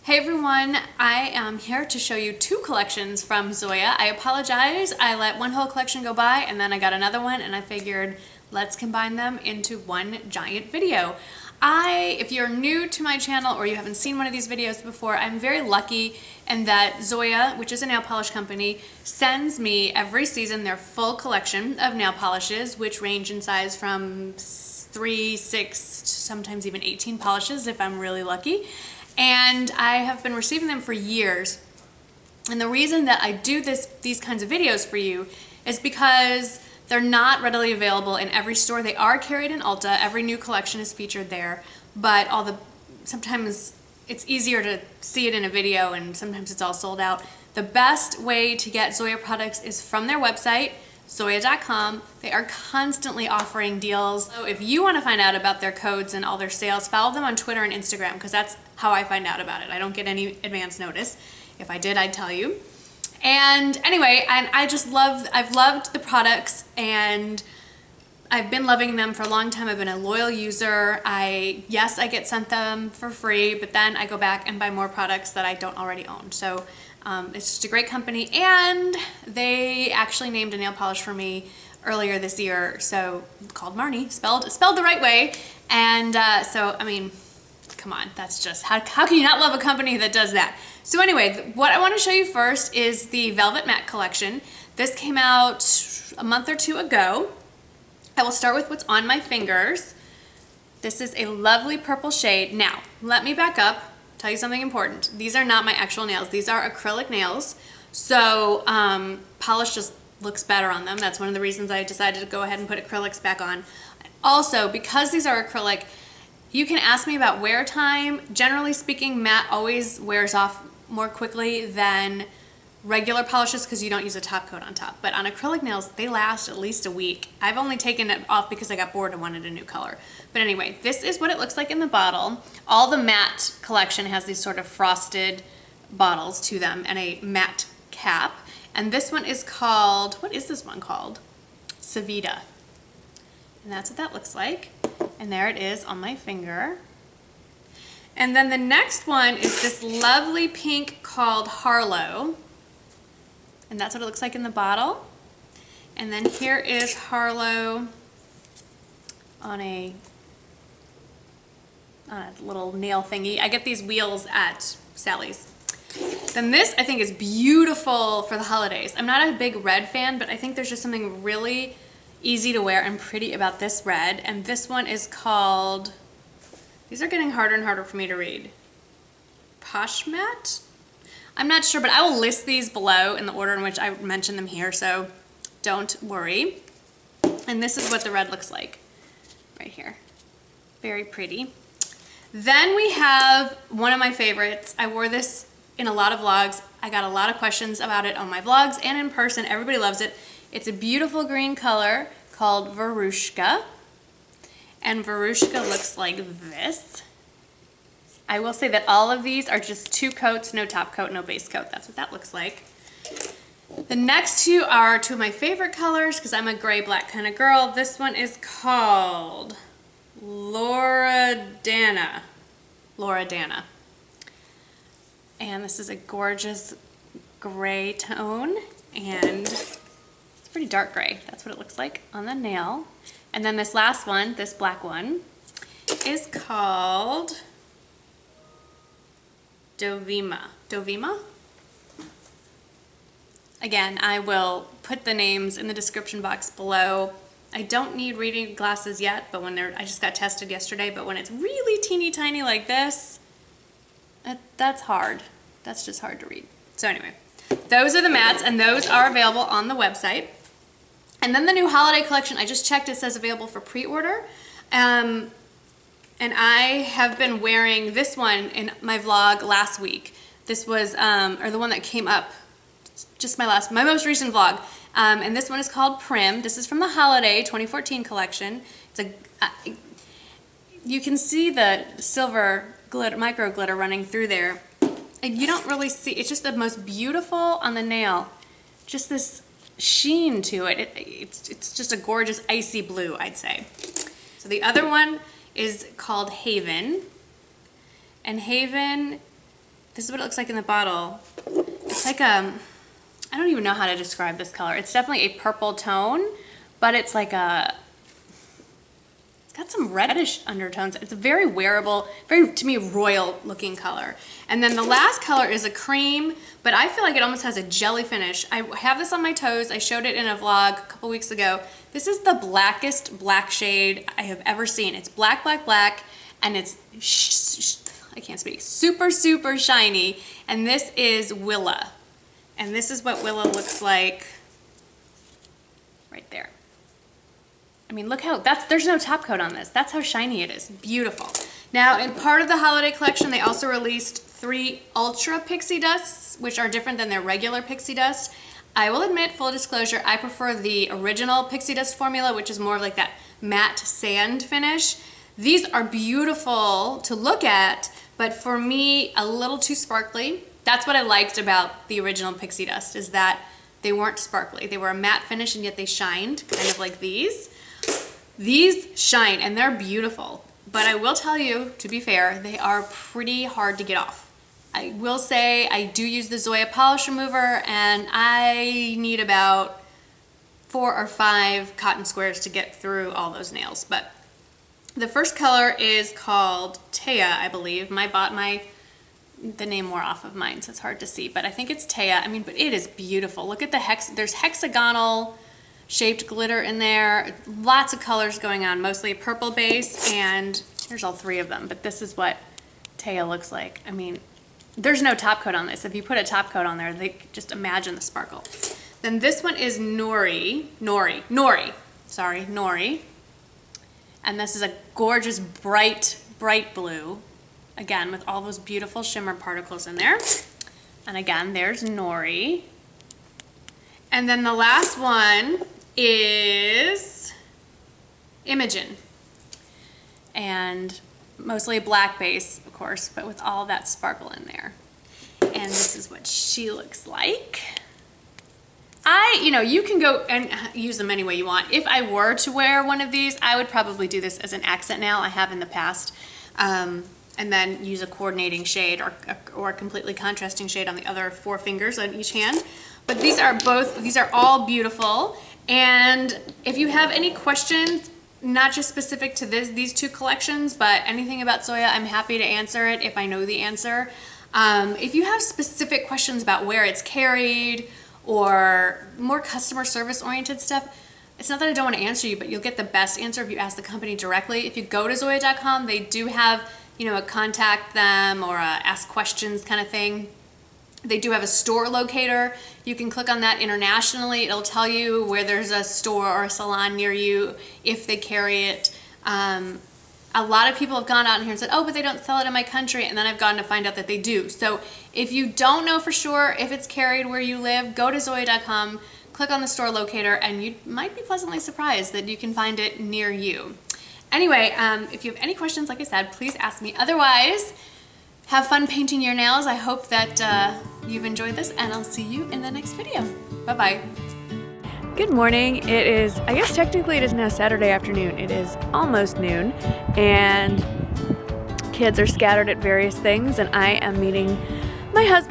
Hey everyone, I am here to show you two collections from Zoya. I apologize, I let one whole collection go by and then I got another one and I figured let's combine them into one giant video. If you're new to my channel or you haven't seen one of these videos before, I'm very lucky in that Zoya, which is a nail polish company, sends me every season their full collection of nail polishes, which range in size from 3, 6, sometimes even 18 polishes if I'm really lucky. And I have been receiving them for years. And the reason that I do these kinds of videos for you is because they're not readily available in every store. They are carried in Ulta. Every new collection is featured there, but sometimes it's easier to see it in a video and sometimes it's all sold out. The best way to get Zoya products is from their website, Zoya.com. They are constantly offering deals. So if you want to find out about their codes and all their sales, follow them on Twitter and Instagram because that's how I find out about it. I don't get any advance notice. If I did, I'd tell you. And anyway, I've loved the products and I've been loving them for a long time. I've been a loyal user. Yes, I get sent them for free, but then I go back and buy more products that I don't already own. So it's just a great company, and they actually named a nail polish for me earlier this year, so called Marnie, spelled the right way. And so I mean, come on, that's just how can you not love a company that does that? So anyway, what I want to show you first is the Velvet Matte collection. This came out a month or two ago. I will start with what's on my fingers. This is a lovely purple shade. Now, let me back up, tell you something important. These are not my actual nails. These are acrylic nails. So polish just looks better on them. That's one of the reasons I decided to go ahead and put acrylics back on. Also, because these are acrylic, you can ask me about wear time. Generally speaking, matte always wears off more quickly than regular polishes because you don't use a top coat on top. But on acrylic nails, they last at least a week. I've only taken it off because I got bored and wanted a new color. But anyway, this is what it looks like in the bottle. All the matte collection has these sort of frosted bottles to them and a matte cap. And this one is called, what is this one called? Savita. And that's what that looks like. And there it is on my finger. And then the next one is this lovely pink called Harlow. And that's what it looks like in the bottle. And then here is Harlow on a little nail thingy. I get these wheels at Sally's. Then this I think is beautiful for the holidays. I'm not a big red fan, but I think there's just something really easy to wear and pretty about this red. And this one is called, these are getting harder and harder for me to read. Posh Matte? I'm not sure, but I will list these below in the order in which I mentioned them here, so don't worry. And this is what the red looks like right here. Very pretty. Then we have one of my favorites. I wore this in a lot of vlogs. I got a lot of questions about it on my vlogs and in person. Everybody loves it. It's a beautiful green color called Veruschka. And Veruschka looks like this. I will say that all of these are just 2 coats, no top coat, no base coat. That's what that looks like. The next two are 2 of my favorite colors because I'm a gray-black kind of girl. This one is called Loredana. Loredana. And this is a gorgeous gray tone, and it's pretty dark gray. That's what it looks like on the nail. And then this last one, this black one, is called Dovima. Dovima? Again, I will put the names in the description box below. I don't need reading glasses yet, but I just got tested yesterday, but when it's really teeny tiny like this, that's hard. That's just hard to read. So anyway, those are the mattes, and those are available on the website. And then the new holiday collection, I just checked, it says available for pre-order. And I have been wearing this one in my vlog last week. This was, or the one that came up, just my most recent vlog. And this one is called Prim. This is from the Holiday 2014 collection. It's you can see the silver glitter, micro glitter running through there. And you don't really see, it's just the most beautiful on the nail. Just this sheen to it. It's just a gorgeous icy blue, I'd say. So the other one is called Haven. And Haven this is what it looks like in the bottle. It's like I don't even know how to describe this color. It's definitely a purple tone, but it's like it's got some reddish undertones. It's a very wearable, very, to me, royal looking color. And then the last color is a cream, but I feel like it almost has a jelly finish. I have this on my toes. I showed it in a vlog a couple weeks ago. This is the blackest black shade I have ever seen. It's black, black, black, and it's, I can't speak, super, super shiny. And this is Willa. And this is what Willa looks like right there. I mean, look how, there's no top coat on this. That's how shiny it is. Beautiful. Now, in part of the holiday collection, they also released 3 Ultra PixieDusts, which are different than their regular Pixie Dust. I will admit, full disclosure, I prefer the original Pixie Dust formula, which is more of like that matte sand finish. These are beautiful to look at, but for me, a little too sparkly. That's what I liked about the original Pixie Dust, is that they weren't sparkly. They were a matte finish, and yet they shined, kind of like these. These shine, and they're beautiful. But I will tell you, to be fair, they are pretty hard to get off. I will say I do use the Zoya polish remover, and I need about 4 or 5 cotton squares to get through all those nails. But the first color is called Thea, I believe. The name wore off of mine, so it's hard to see, but I think it's Thea. I mean, but it is beautiful. Look at the there's hexagonal shaped glitter in there. Lots of colors going on, mostly a purple base, and here's all 3 of them, but this is what Thea looks like. I mean, there's no top coat on this. If you put a top coat on there, just imagine the sparkle. Then this one is Nori. And this is a gorgeous, bright, bright blue. Again, with all those beautiful shimmer particles in there. And again, there's Nori. And then the last one is Imogen. And mostly a black base, of course, but with all that sparkle in there. And this is what she looks like. You can go and use them any way you want. If I were to wear one of these, I would probably do this as an accent nail. I have in the past. And then use a coordinating shade or a completely contrasting shade on the other 4 fingers on each hand. But these are all beautiful. And if you have any questions, not just specific to these 2 collections, but anything about Zoya, I'm happy to answer it if I know the answer. If you have specific questions about where it's carried or more customer service oriented stuff, it's not that I don't want to answer you, but you'll get the best answer if you ask the company directly. If you go to Zoya.com, they do have, a contact them or a ask questions kind of thing. They do have a store locator. You can click on that internationally. It'll tell you where there's a store or a salon near you, if they carry it. A lot of people have gone out here and said, oh, but they don't sell it in my country, and then I've gone to find out that they do. So if you don't know for sure if it's carried where you live, go to Zoya.com, click on the store locator, and you might be pleasantly surprised that you can find it near you. Anyway, if you have any questions, like I said, please ask me. Otherwise, have fun painting your nails. I hope that you've enjoyed this, and I'll see you in the next video. Bye-bye. Good morning. It is, I guess technically it is now Saturday afternoon. It is almost noon, and kids are scattered at various things, and I am meeting my husband